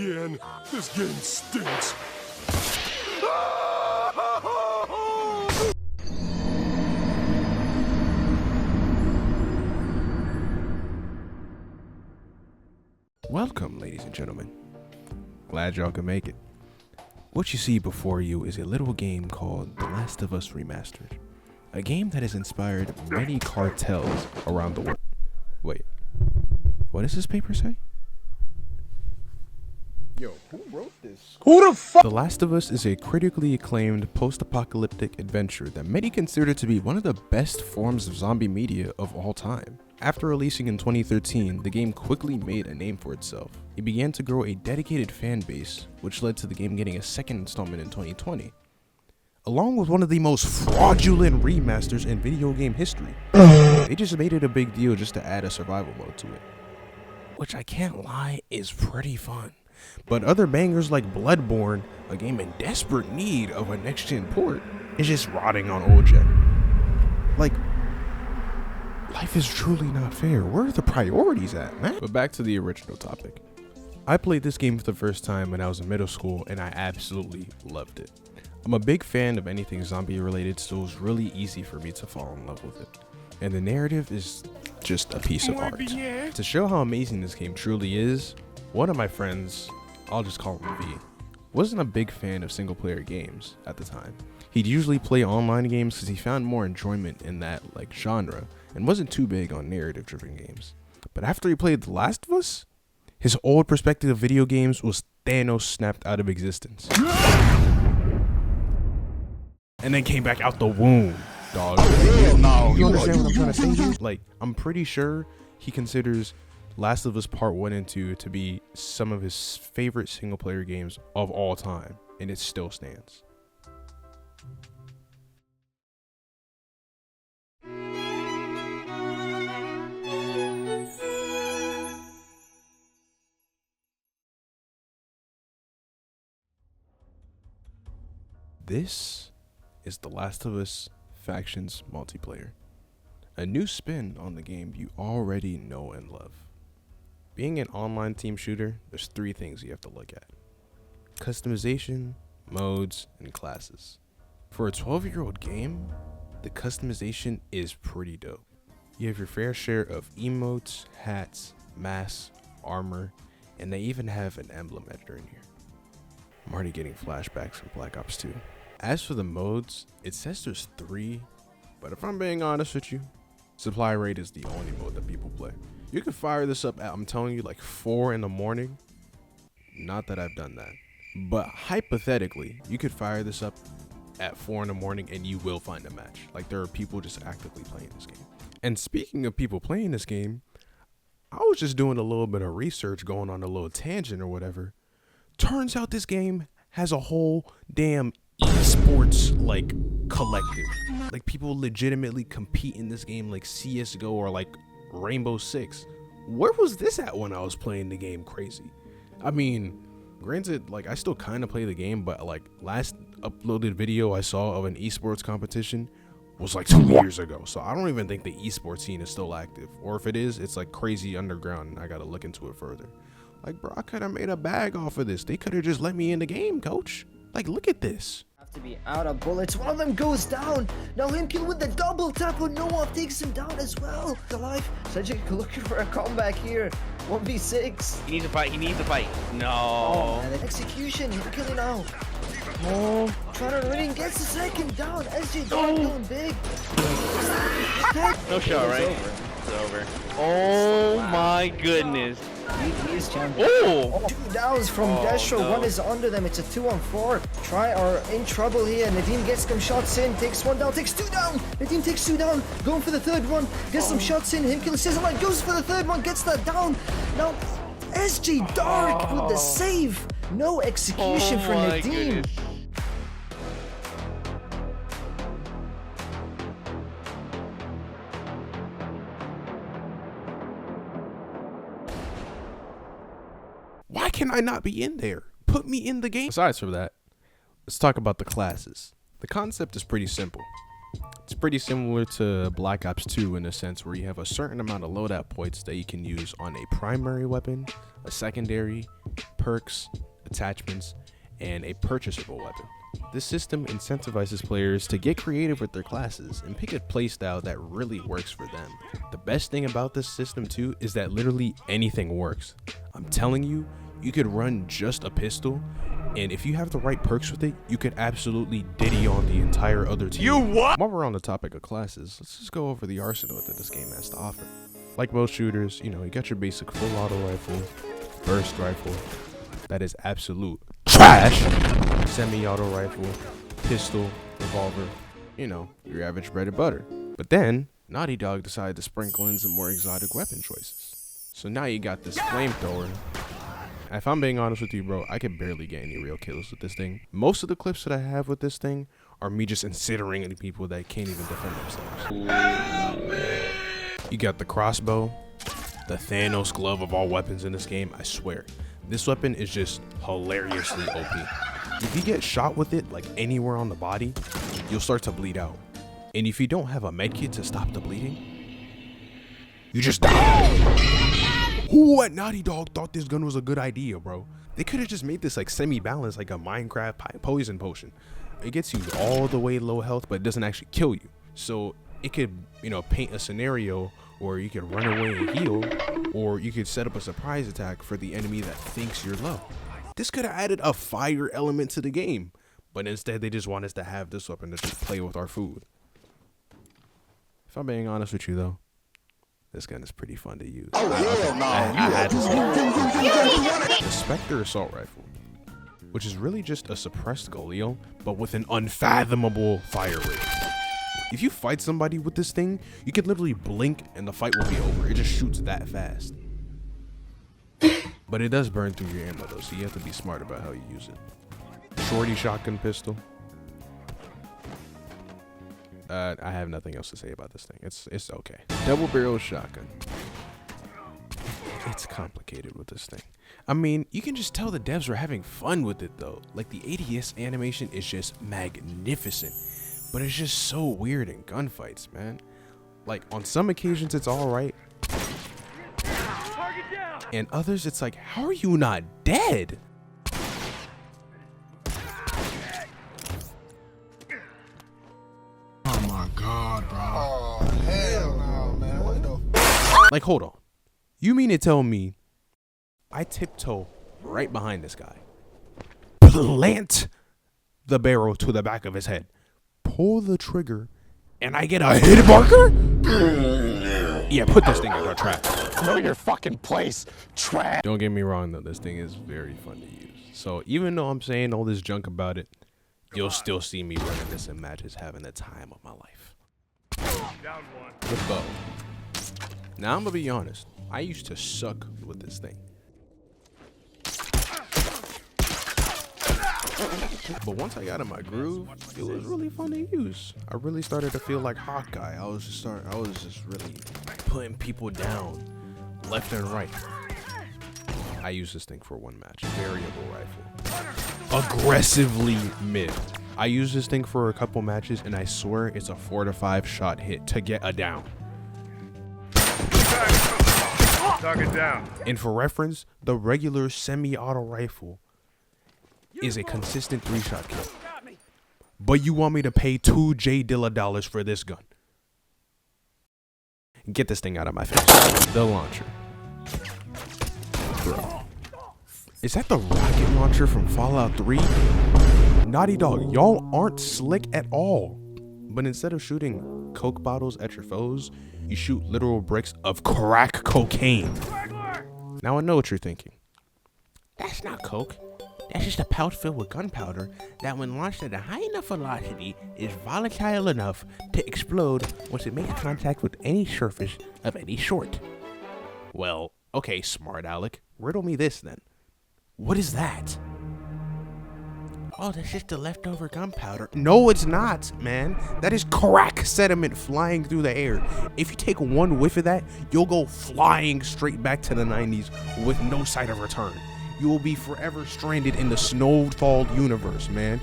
again. This game stinks. Welcome, ladies and gentlemen. Glad y'all can make it. What you see before you is a little game called The Last of Us Remastered. A game that has inspired many cartels around the world. Wait, what does this paper say? Yo, who wrote this? Who the fuck? The Last of Us is a critically acclaimed post-apocalyptic adventure that many consider to be one of the best forms of zombie media of all time. After releasing in 2013, the game quickly made a name for itself. It began to grow a dedicated fan base, which led to the game getting a second installment in 2020. Along with one of the most fraudulent remasters in video game history. They just made it a big deal just to add a survival mode to it. Which I can't lie is pretty fun. But other bangers like Bloodborne, a game in desperate need of a next-gen port, is just rotting on old gen. Like, life is truly not fair. Where are the priorities at, man? But back to the original topic. I played this game for the first time when I was in middle school, and I absolutely loved it. I'm a big fan of anything zombie related, so it was really easy for me to fall in love with it. And the narrative is just a piece of art. To show how amazing this game truly is, one of my friends, I'll just call him V, wasn't a big fan of single player games at the time. He'd usually play online games because he found more enjoyment in that genre and wasn't too big on narrative driven games. But after he played The Last of Us, his old perspective of video games was Thanos snapped out of existence. And then came back out the womb, dog. You understand what I'm trying to say here? Like, I'm pretty sure he considers Last of Us Part 1 and 2 to be some of his favorite single player games of all time, and it still stands. This is The Last of Us Factions Multiplayer, a new spin on the game you already know and love. Being an online team shooter, there's three things you have to look at: customization, modes, and classes. For a 12-year-old game, the customization is pretty dope. You have your fair share of emotes, hats, masks, armor, and they even have an emblem editor in here. I'm already getting flashbacks from Black Ops 2. As for the modes, it says there's 3, but if I'm being honest with you, Supply Raid is the only mode that people play. You can fire this up at, I'm telling you, like 4 in the morning. Not that I've done that, but hypothetically, you could fire this up at 4 in the morning and you will find a match. Like, there are people just actively playing this game. And speaking of people playing this game, I was just doing a little bit of research, going on a little tangent or whatever. Turns out this game has a whole damn esports collective. Like, people legitimately compete in this game like CSGO or like Rainbow Six. Where was this at when I was playing the game? Crazy. I mean, granted, I still kind of play the game, but last uploaded video I saw of an esports competition was 2 years ago. So I don't even think the esports scene is still active, or if it is, it's crazy underground and I gotta look into it further. Bro, I could have made a bag off of this. They could have just let me in the game, coach. Look at this. To be out of bullets. One of them goes down. Now Himkin with the double tap on Noah takes him down as well. Alive. Cedric looking for a comeback here. 1v6. He needs to fight. He needs to fight. No. Oh, and an execution. Himkin it now. Oh, trying to run. Gets the second down. SJ down big. No shot, right? It's over. Oh my goodness. He is champion. Oh! 2 downs from Destro. No. One is under them. It's a 2-on-4. Try are in trouble here. Nadim gets some shots in. Takes 1 down. Takes 2 down. Nadim takes 2 down. Going for the third one. Gets some shots in. Himkin says, goes for the third one. Gets that down. Now, SG Dark with the save. No execution for Nadim. Goodness. Why can I not be in there? Put me in the game. Besides from that, let's talk about the classes. The concept is pretty simple. It's pretty similar to Black Ops 2 in a sense where you have a certain amount of loadout points that you can use on a primary weapon, a secondary, perks, attachments, and a purchasable weapon. This system incentivizes players to get creative with their classes and pick a playstyle that really works for them. The best thing about this system too is that literally anything works. I'm telling you, you could run just a pistol, and if you have the right perks with it, you could absolutely diddy on the entire other team. You what? While we're on the topic of classes, let's just go over the arsenal that this game has to offer. Like most shooters, you know, you got your basic full auto rifle, burst rifle, that is absolute trash, semi-auto rifle, pistol, revolver, you know, your average bread and butter. But then, Naughty Dog decided to sprinkle in some more exotic weapon choices. So now you got this flamethrower. If I'm being honest with you, bro, I could barely get any real kills with this thing. Most of the clips that I have with this thing are me just incinerating people that can't even defend themselves. You got the crossbow, the Thanos glove of all weapons in this game. I swear, this weapon is just hilariously OP. If you get shot with it like anywhere on the body, you'll start to bleed out. And if you don't have a medkit to stop the bleeding, you just die. Who at Naughty Dog thought this gun was a good idea, bro? They could have just made this like semi-balanced, like a Minecraft poison potion. It gets you all the way low health, but it doesn't actually kill you. So it could, you know, paint a scenario where you could run away and heal, or you could set up a surprise attack for the enemy that thinks you're low. This could have added a fire element to the game, but instead they just want us to have this weapon to just play with our food. If I'm being honest with you though, this gun is pretty fun to use. Oh, hell no. I had to say. The Spectre Assault Rifle, which is really just a suppressed Galil, but with an unfathomable fire rate. If you fight somebody with this thing, you can literally blink and the fight will be over. It just shoots that fast. But it does burn through your ammo though, so you have to be smart about how you use it. Shorty shotgun pistol. I have nothing else to say about this thing. It's okay. Double barrel shotgun. It's complicated with this thing. I mean, you can just tell the devs were having fun with it though. Like the ADS animation is just magnificent, but it's just so weird in gunfights, man. Like on some occasions it's all right, and others it's like, how are you not dead? God, bro. Oh, hell no, man. What the Like, hold on. You mean to tell me I tiptoe right behind this guy, plant the barrel to the back of his head, pull the trigger, and I get a hit marker? Yeah, put this thing in the trash. Know your fucking place, trash. Don't get me wrong, though. This thing is very fun to use. So even though I'm saying all this junk about it, you'll still see me running this in matches, having the time of my life. The bow. Now I'm gonna be honest, I used to suck with this thing, but once I got in my groove, it was really fun to use. I really started to feel like Hawkeye. I was just really putting people down left and right. I used this thing for one match. Variable rifle. Aggressively mid. I used this thing for a couple matches, and I swear it's a 4 to 5 shot hit to get a down. Target down. And for reference, the regular semi-auto rifle is a consistent 3-shot kill. But you want me to pay $2 J-Dilla for this gun? Get this thing out of my face. The launcher. Bro. Is that the rocket launcher from Fallout 3? Naughty Dog, y'all aren't slick at all. But instead of shooting Coke bottles at your foes, you shoot literal bricks of crack cocaine. Now I know what you're thinking. That's not Coke. That's just a pouch filled with gunpowder that when launched at a high enough velocity is volatile enough to explode once it makes contact with any surface of any sort. Well, okay, smart Alec, riddle me this then. What is that? Oh, that's just the leftover gunpowder. No, it's not, man. That is crack sediment flying through the air. If you take one whiff of that, you'll go flying straight back to the 90s with no sight of return. You will be forever stranded in the snowfall universe, man.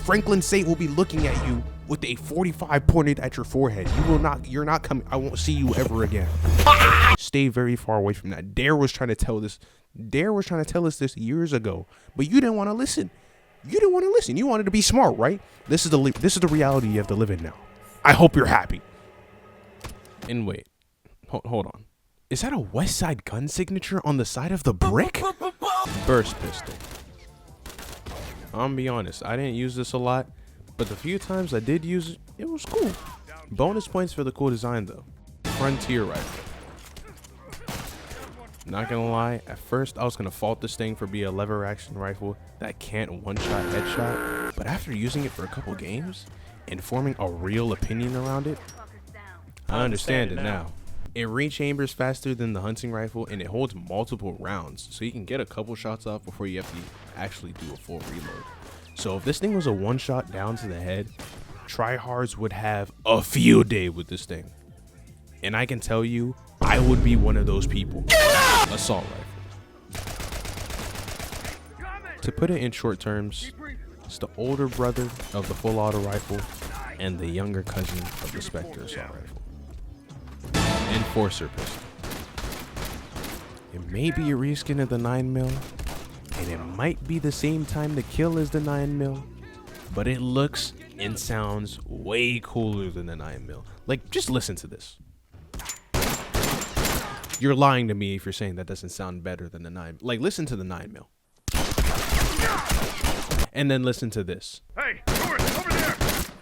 Franklin Saint will be looking at you with a 45 pointed at your forehead. You're not coming. I won't see you ever again. Stay very far away from that. Dare was trying to tell us this years ago, but you didn't want to listen. You didn't want to listen. You wanted to be smart, right? This is the reality you have to live in now. I hope you're happy. And wait, hold on. Is that a West Side Gun signature on the side of the brick? Burst pistol. I'm gonna be honest, I didn't use this a lot, but the few times I did use it, it was cool. Bonus points for the cool design though. Frontier rifle. Not gonna lie, at first I was gonna fault this thing for being a lever action rifle that can't one-shot headshot, but after using it for a couple games and forming a real opinion around it, I understand it now. It re-chambers faster than the hunting rifle, and it holds multiple rounds, so you can get a couple shots off before you have to actually do a full reload. So if this thing was a one-shot down to the head, tryhards would have a field day with this thing. And I can tell you, I would be one of those people. Assault rifle. To put it in short terms, it's the older brother of the full auto rifle and the younger cousin of the Spectre assault rifle. Enforcer pistol. It may be a reskin of the 9mm, and it might be the same time to kill as the 9mm, but it looks and sounds way cooler than the 9mm. Like, just listen to this. You're lying to me if you're saying that doesn't sound better than the 9. Like, listen to the 9mm. And then listen to this. Hey, North, over there!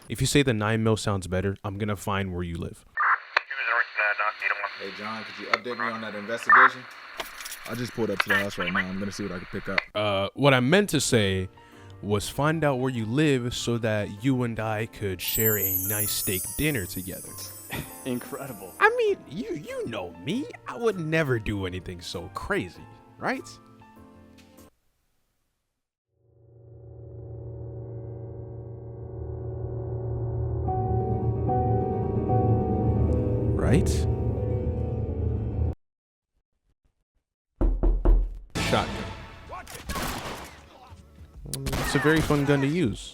If you say the 9mm sounds better, I'm gonna find where you live. Hey, John, could you update me on that investigation? I just pulled up to the house right now. I'm going to see what I can pick up. What I meant to say was find out where you live so that you and I could share a nice steak dinner together. Incredible. I mean, you know me. I would never do anything so crazy, right? Right? Shotgun. It's a very fun gun to use.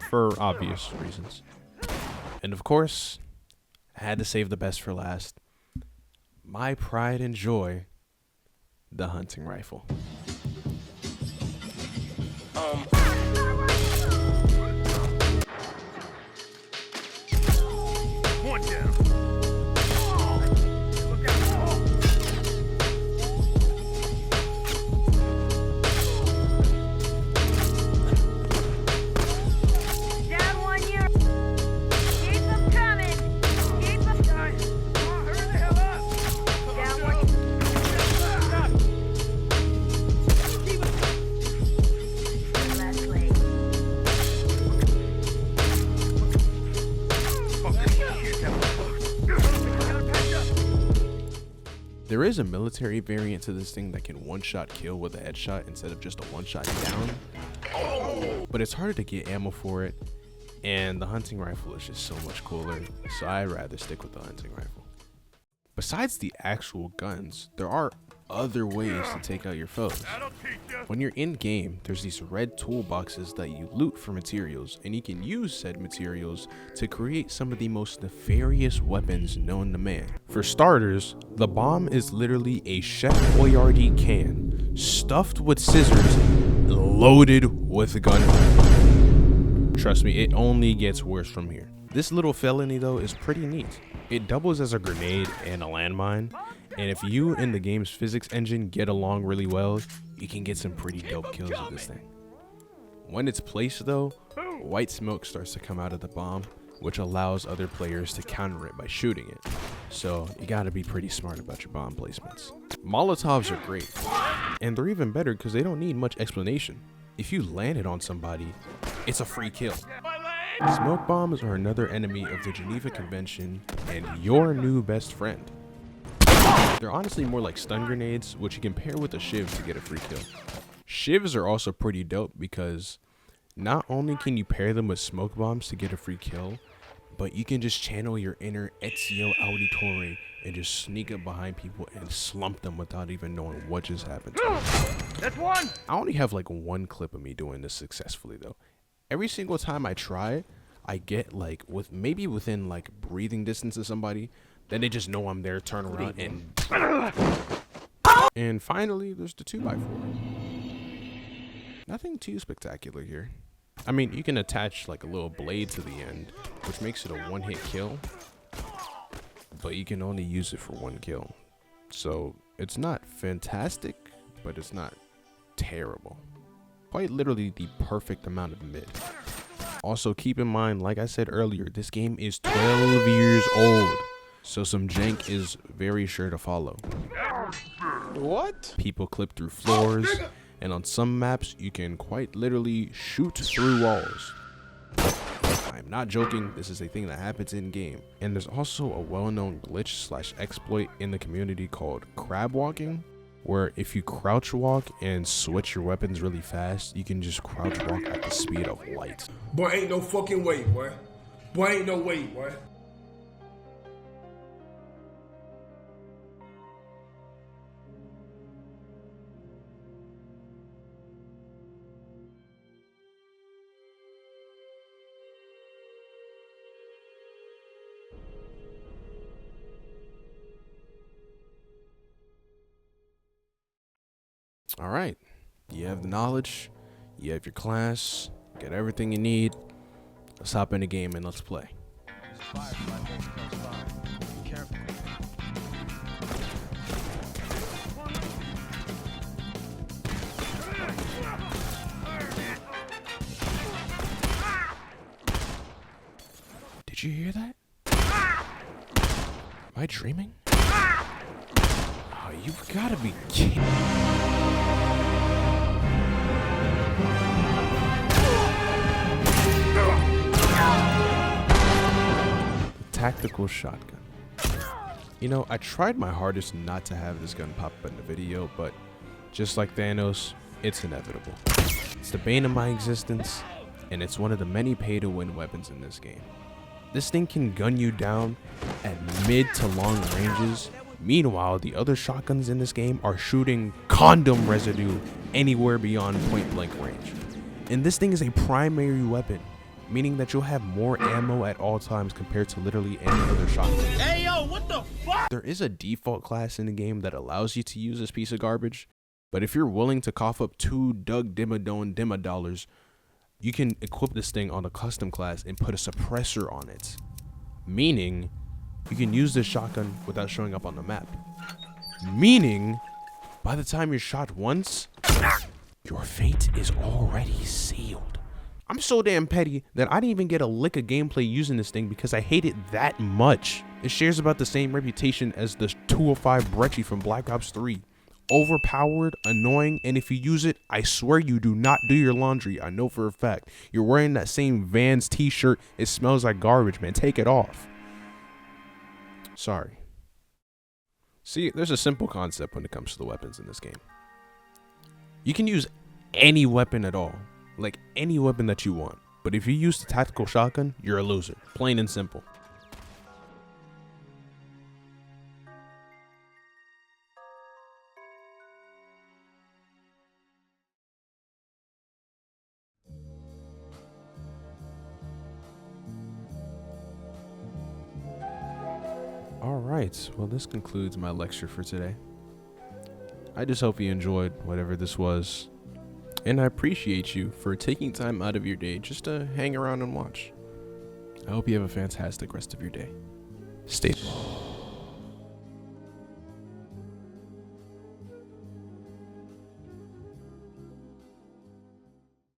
For obvious reasons. And of course, I had to save the best for last. My pride and joy, the hunting rifle. One down. There is a military variant to this thing that can one-shot kill with a headshot instead of just a one-shot down. But it's harder to get ammo for it, and the hunting rifle is just so much cooler, so I'd rather stick with the hunting rifle. Besides the actual guns, there are other ways to take out your foes. When you're in game, there's these red toolboxes that you loot for materials, and you can use said materials to create some of the most nefarious weapons known to man. For starters, the bomb is literally a Chef Boyardee can, stuffed with scissors, loaded with gunpowder. Trust me, it only gets worse from here. This little felony though is pretty neat. It doubles as a grenade and a landmine, and if you and the game's physics engine get along really well, you can get some pretty dope kills with this thing. When it's placed though, white smoke starts to come out of the bomb, which allows other players to counter it by shooting it. So you gotta be pretty smart about your bomb placements. Molotovs are great, and they're even better because they don't need much explanation. If you land it on somebody, it's a free kill. Smoke bombs are another enemy of the Geneva Convention and your new best friend. They're honestly more like stun grenades, which you can pair with a shiv to get a free kill. Shivs are also pretty dope because not only can you pair them with smoke bombs to get a free kill, but you can just channel your inner Ezio Auditore and just sneak up behind people and slump them without even knowing what just happened. That's one. I only have like one clip of me doing this successfully though. Every single time I try, I get like within like breathing distance of somebody, Then they just know I'm there, turn around, and finally, there's the 2x4. Nothing too spectacular here. I mean, you can attach like a little blade to the end, which makes it a one-hit kill, but you can only use it for one kill. So it's not fantastic, but it's not terrible. Quite literally the perfect amount of mid. Also, keep in mind, like I said earlier, this game is 12 years old, so some jank is very sure to follow. What? People clip through floors, and on some maps, you can quite literally shoot through walls. I'm not joking, this is a thing that happens in game. And there's also a well-known glitch / exploit in the community called crab walking, where if you crouch walk and switch your weapons really fast, you can just crouch walk at the speed of light. Boy, ain't no fucking way, boy. Boy, ain't no way, boy. All right, you have the knowledge, you have your class, you got everything you need. Let's hop in the game and let's play. Did you hear that? Am I dreaming? Oh, you've got to be kidding. Tactical shotgun. You know, I tried my hardest not to have this gun pop up in the video, but just like Thanos, it's inevitable. It's the bane of my existence, and it's one of the many pay-to-win weapons in this game. This thing can gun you down at mid to long ranges. Meanwhile, the other shotguns in this game are shooting condom residue anywhere beyond point-blank range. And this thing is a primary weapon, meaning that you'll have more ammo at all times compared to literally any other shotgun. Hey, yo, what the fuck? There is a default class in the game that allows you to use this piece of garbage, but if you're willing to cough up 2 Doug Dimmadome dollars, you can equip this thing on a custom class and put a suppressor on it, meaning you can use this shotgun without showing up on the map. Meaning, by the time you're shot once, your fate is already sealed. I'm so damn petty that I didn't even get a lick of gameplay using this thing because I hate it that much. It shares about the same reputation as the 205 Brecci from Black Ops 3. Overpowered, annoying, and if you use it, I swear you do not do your laundry. I know for a fact. You're wearing that same Vans t-shirt. It smells like garbage, man. Take it off. Sorry. See, there's a simple concept when it comes to the weapons in this game. You can use any weapon at all. Like any weapon that you want. But if you use the tactical shotgun, you're a loser. Plain and simple. Alright, well this concludes my lecture for today. I just hope you enjoyed whatever this was. And I appreciate you for taking time out of your day just to hang around and watch. I hope you have a fantastic rest of your day. Stay.